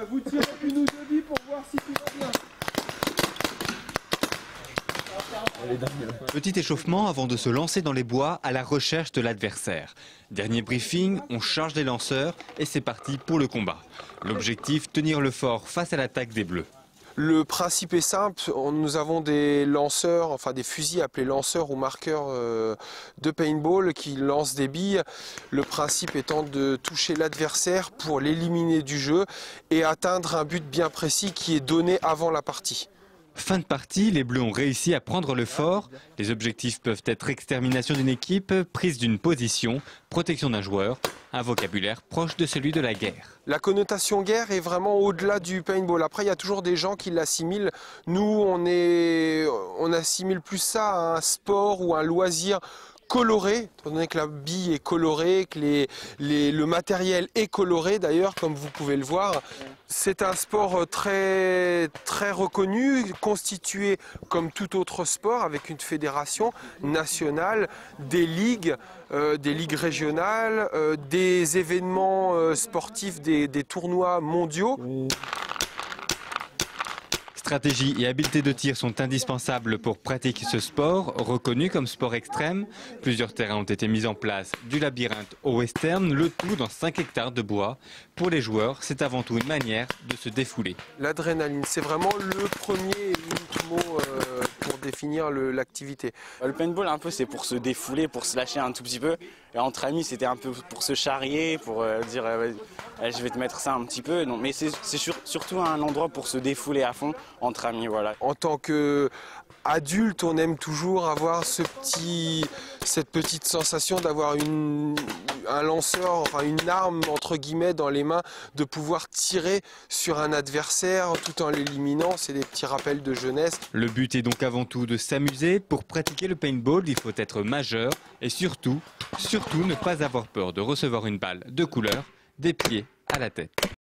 Vous tirez une ou deux billes pour voir si tout va bien. Petit échauffement avant de se lancer dans les bois à la recherche de l'adversaire. Dernier briefing, on charge les lanceurs et c'est parti pour le combat. L'objectif, tenir le fort face à l'attaque des Bleus. Le principe est simple, nous avons des lanceurs, enfin des fusils appelés lanceurs ou marqueurs de paintball qui lancent des billes. Le principe étant de toucher l'adversaire pour l'éliminer du jeu et atteindre un but bien précis qui est donné avant la partie. Fin de partie, les Bleus ont réussi à prendre le fort. Les objectifs peuvent être extermination d'une équipe, prise d'une position, protection d'un joueur, un vocabulaire proche de celui de la guerre. La connotation guerre est vraiment au-delà du paintball. Après, il y a toujours des gens qui l'assimilent. Nous, on assimile plus ça à un sport ou un loisir coloré, étant donné que la bille est colorée, que le matériel est coloré d'ailleurs, comme vous pouvez le voir. C'est un sport très reconnu, constitué comme tout autre sport, avec une fédération nationale, des ligues régionales, des événements sportifs, des tournois mondiaux. Stratégie et habileté de tir sont indispensables pour pratiquer ce sport, reconnu comme sport extrême. Plusieurs terrains ont été mis en place, du labyrinthe au western, le tout dans 5 hectares de bois. Pour les joueurs, c'est avant tout une manière de se défouler. L'adrénaline, c'est vraiment le premier et unique mot pour définir l'activité. Le paintball, un peu, c'est pour se défouler, pour se lâcher un tout petit peu. Et entre amis, c'était un peu pour se charrier, pour dire je vais te mettre ça un petit peu. Non, mais c'est surtout un endroit pour se défouler à fond entre amis, voilà. En tant qu'adulte, on aime toujours avoir cette petite sensation d'avoir un lanceur, enfin une arme entre guillemets dans les mains, de pouvoir tirer sur un adversaire tout en l'éliminant. C'est des petits rappels de jeunesse. Le but est donc avant tout de s'amuser. Pour pratiquer le paintball, il faut être majeur et surtout ne pas avoir peur de recevoir une balle de couleur des pieds à la tête.